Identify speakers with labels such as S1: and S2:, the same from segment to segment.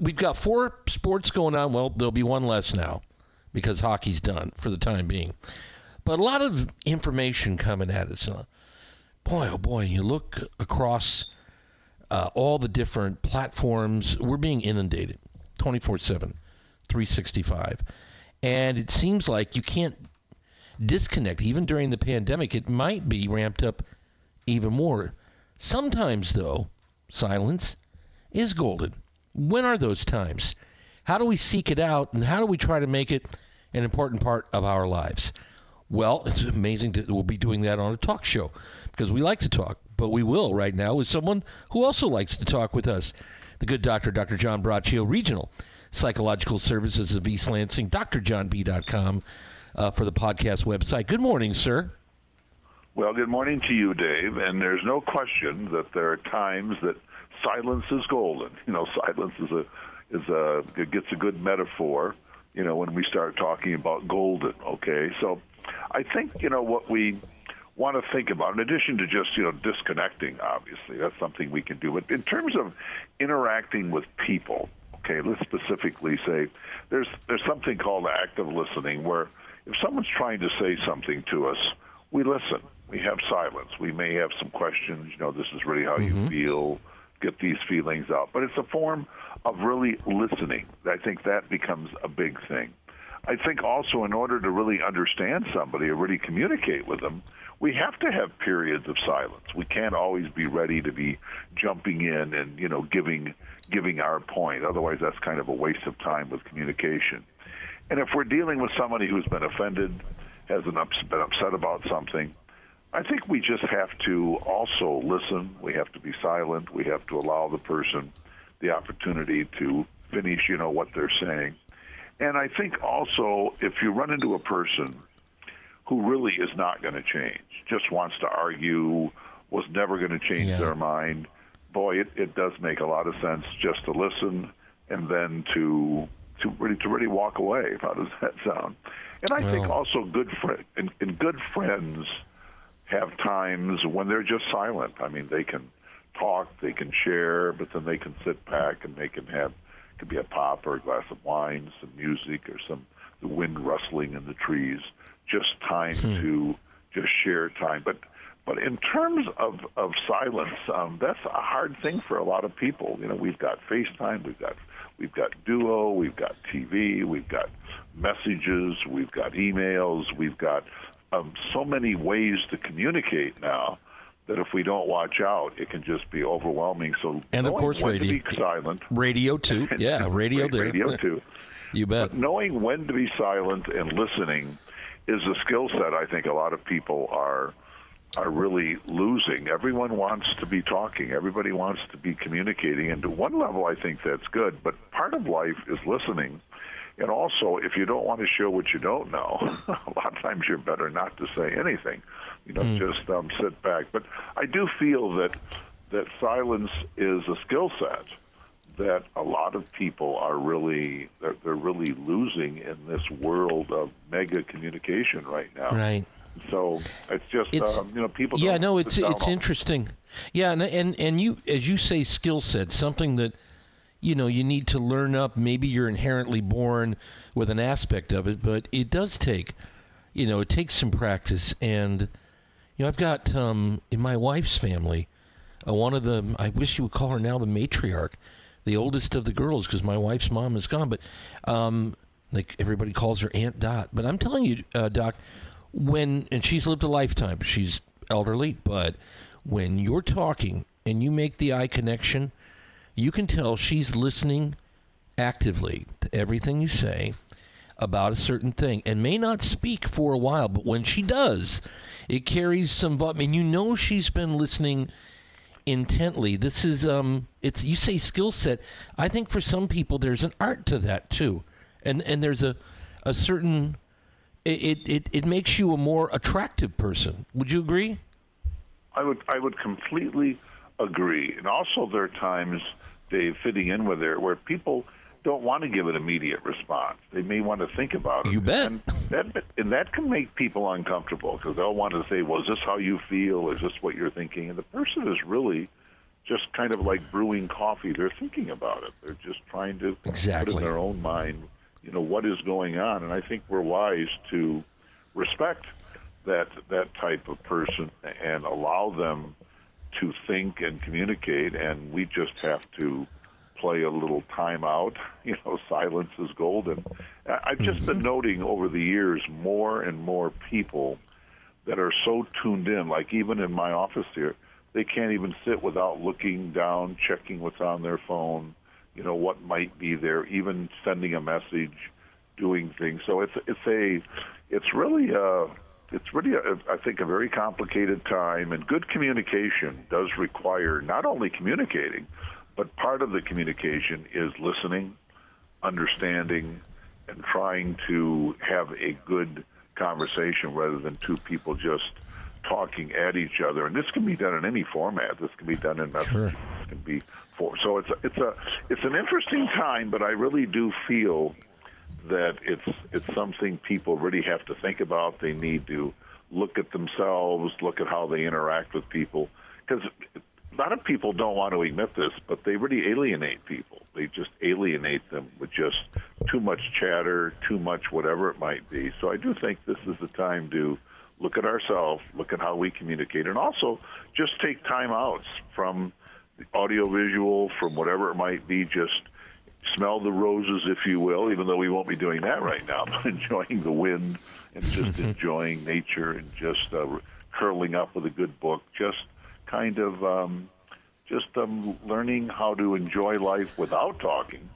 S1: we've got 4 sports going on. Well, there'll be one less now because hockey's done for the time being. But a lot of information coming at us. Boy, oh boy, you look across all the different platforms. We're being inundated 24/7, 365. And it seems like you can't disconnect. Even during the pandemic, it might be ramped up even more. Sometimes, though, silence is golden. When are those times? How do we seek it out, and how do we try to make it an important part of our lives? Well, it's amazing that we'll be doing that on a talk show because we like to talk, but we will right now with someone who also likes to talk with us, the good doctor, Dr. John Braccio, Regional Psychological Services of East Lansing, drjohnb.com for the podcast website. Good morning, sir.
S2: Well, good morning to you, Dave, and there's no question that there are times that silence is golden. You know, silence it gets a good metaphor, you know, when we start talking about golden, okay? So I think, you know, what we want to think about, in addition to just, you know, disconnecting, obviously, that's something we can do. But in terms of interacting with people, okay, let's specifically say there's something called active listening where if someone's trying to say something to us, we listen. We have silence. We may have some questions, you know, this is really how you feel, get these feelings out. But it's a form of really listening. I think that becomes a big thing. I think also in order to really understand somebody or really communicate with them, we have to have periods of silence. We can't always be ready to be jumping in and, you know, giving our point. Otherwise, that's kind of a waste of time with communication. And if we're dealing with somebody who's been offended, been upset about something, I think we just have to also listen. We have to be silent. We have to allow the person the opportunity to finish, you know, what they're saying. And I think also if you run into a person who really is not going to change, just wants to argue, was never going to change their mind, boy, it does make a lot of sense just to listen and then to really walk away. How does that sound? And I think also good friends have times when they're just silent. I mean, they can talk, they can share, but then they can sit back and they can have, it could be a pop or a glass of wine, some music or the wind rustling in the trees, just time to just share time. But in terms of silence, that's a hard thing for a lot of people. You know, we've got FaceTime, we've got Duo, we've got TV, we've got messages, we've got emails, we've got so many ways to communicate now that if we don't watch out, it can just be overwhelming. So,
S1: and of course, radio.
S2: To be silent.
S1: Radio too. Yeah, radio there.
S2: Radio too.
S1: You bet.
S2: But knowing when to be silent and listening is a skill set I think a lot of people are really losing. Everyone wants to be talking. Everybody wants to be communicating. And to one level, I think that's good. But part of life is listening. And also, if you don't want to show what you don't know, a lot of times you're better not to say anything. You know, just sit back. But I do feel that silence is a skill set that a lot of people are really they're really losing in this world of mega communication right now.
S1: Right.
S2: So it's just you know, people.
S1: Yeah,
S2: don't
S1: it's interesting. Yeah, and you, as you say, skill set, something that, you know, you need to learn up. Maybe you're inherently born with an aspect of it, but it does take, you know, it takes some practice. And, you know, I've got in my wife's family, one of the, I wish you would call her now the matriarch, the oldest of the girls, because my wife's mom is gone, but like everybody calls her Aunt Dot. But I'm telling you, Doc, and she's lived a lifetime, she's elderly, but when you're talking and you make the eye connection, you can tell she's listening actively to everything you say about a certain thing and may not speak for a while, but when she does, it carries some volume, and you know she's been listening intently. This is it's, you say skill set. I think for some people there's an art to that too, and there's a certain it makes you a more attractive person. Would you agree?
S2: I would completely agree. And also there are times, Dave, fitting in with there where people don't want to give an immediate response. They may want to think about it.
S1: You bet.
S2: And that can make people uncomfortable because they'll want to say, well, is this how you feel? Is this what you're thinking? And the person is really just kind of like brewing coffee. They're thinking about it. They're just trying to put in their own mind, what is going on. And I think we're wise to respect that type of person and allow them to think and communicate. And we just have to play a little time out. Silence is golden. I've just been noting over the years more and more people that are so tuned in, like even in my office here, they can't even sit without looking down, checking what's on their phone, what might be there, even sending a message, doing things. So it's really I think a very complicated time, and good communication does require not only communicating, but part of the communication is listening, understanding, and trying to have a good conversation rather than two people just talking at each other. And this can be done in any format. This can be done in messaging.
S1: Sure.
S2: This can be so it's an interesting time, but I really do feel that it's something people really have to think about. They need to look at themselves, look at how they interact with people, because a lot of people don't want to admit this, but they really alienate people. They just alienate them with just too much chatter, too much whatever it might be. So I do think this is the time to look at ourselves, look at how we communicate, and also just take time outs from the audiovisual, from whatever it might be. Just smell the roses, if you will, even though we won't be doing that right now, but enjoying the wind and just enjoying nature and just curling up with a good book, just kind of learning how to enjoy life without talking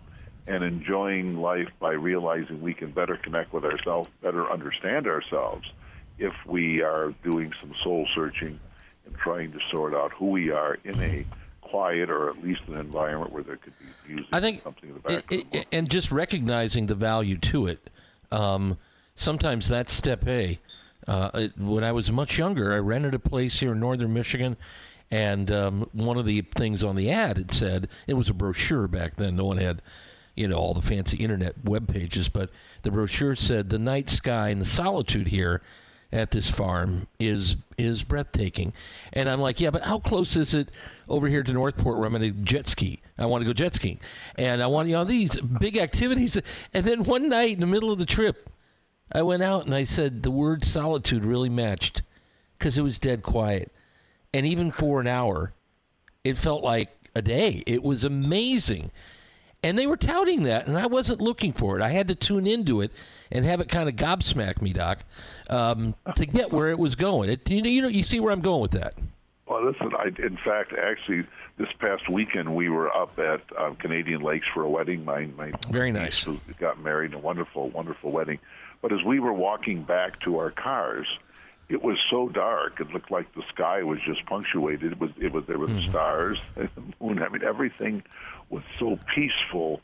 S2: and enjoying life by realizing we can better connect with ourselves, better understand ourselves if we are doing some soul searching and trying to sort out who we are in a quiet or at least an environment where there could be music,
S1: I think,
S2: something in the background.
S1: And just recognizing the value to it. Sometimes that's step A. When I was much younger, I rented a place here in northern Michigan, and one of the things on the ad, it said, it was a brochure back then. No one had, all the fancy internet web pages, but the brochure said the night sky and the solitude here at this farm is breathtaking. And I'm like, yeah, but how close is it over here to Northport where I'm going to jet ski? I want to go jet skiing. And I want, these big activities. And then one night in the middle of the trip, I went out and I said the word solitude really matched because it was dead quiet. And even for an hour, it felt like a day. It was amazing. And they were touting that, and I wasn't looking for it. I had to tune into it and have it kind of gobsmack me, Doc, to get where it was going. You see where I'm going with that.
S2: Well, listen, in fact, actually, this past weekend we were up at Canadian Lakes for a wedding. My
S1: Very nice.
S2: niece got married, a wonderful, wonderful wedding. But as we were walking back to our cars, it was so dark. It looked like the sky was just punctuated. There were the stars and the moon. I mean, everything was so peaceful.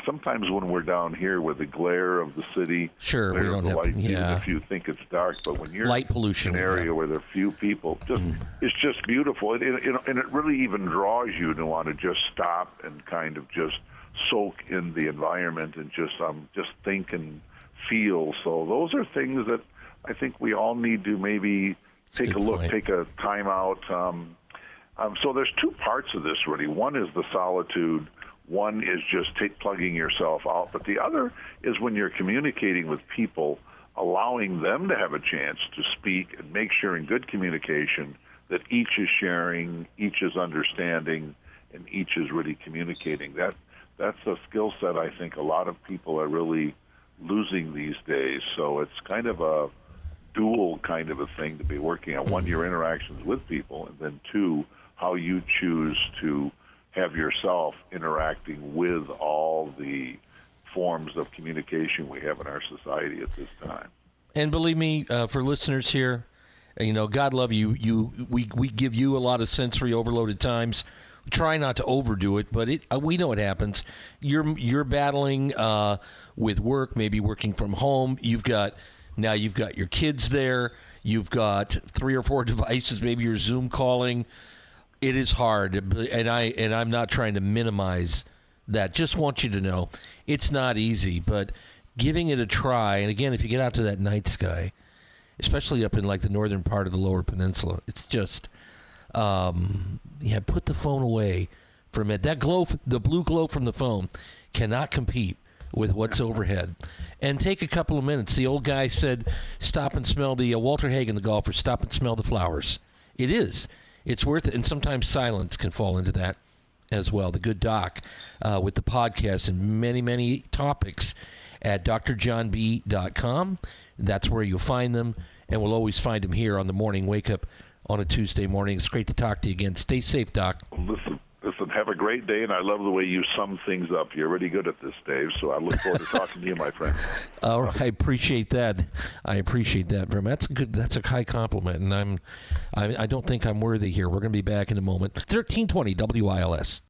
S2: Sometimes when we're down here with the glare of the city,
S1: sure, we don't have
S2: light, even if you think it's dark, but when you're
S1: light pollution,
S2: in an area where there are few people, it's just beautiful. And it really even draws you to want to just stop and kind of just soak in the environment and just think and feel. So those are things that I think we all need to maybe take a look, take a time out. So there's two parts of this, really. One is the solitude. One is just plugging yourself out. But the other is when you're communicating with people, allowing them to have a chance to speak and make sure in good communication that each is sharing, each is understanding, and each is really communicating. That's a skill set I think a lot of people are really losing these days. So it's kind of a dual kind of a thing to be working on. One, your interactions with people, and then two, how you choose to have yourself interacting with all the forms of communication we have in our society at this time.
S1: And believe me, for listeners here, God love you. We give you a lot of sensory overload at times. We try not to overdo it, but we know it happens. You're battling with work, maybe working from home. You've got your kids there. You've got 3 or 4 devices. Maybe you're Zoom calling. It is hard, and I'm not trying to minimize that. Just want you to know it's not easy, but giving it a try. And again, if you get out to that night sky, especially up in like the northern part of the Lower Peninsula, it's just put the phone away for a minute. That glow, the blue glow from the phone, cannot compete with what's overhead. And take a couple of minutes. The old guy said, stop and smell the, Walter Hagen, the golfer, stop and smell the flowers. It is. It's worth it. And sometimes silence can fall into that as well. The good doc with the podcast and many, many topics at drjohnb.com. That's where you'll find them. And we'll always find them here on the Morning Wake Up on a Tuesday morning. It's great to talk to you again. Stay safe, Doc.
S2: Listen, have a great day, and I love the way you sum things up. You're really good at this, Dave, so I look forward to talking to you, my friend.
S1: All right, I appreciate that. I appreciate that very much. That's good. That's a high compliment, and I don't think I'm worthy here. We're going to be back in a moment. 1320 WILS.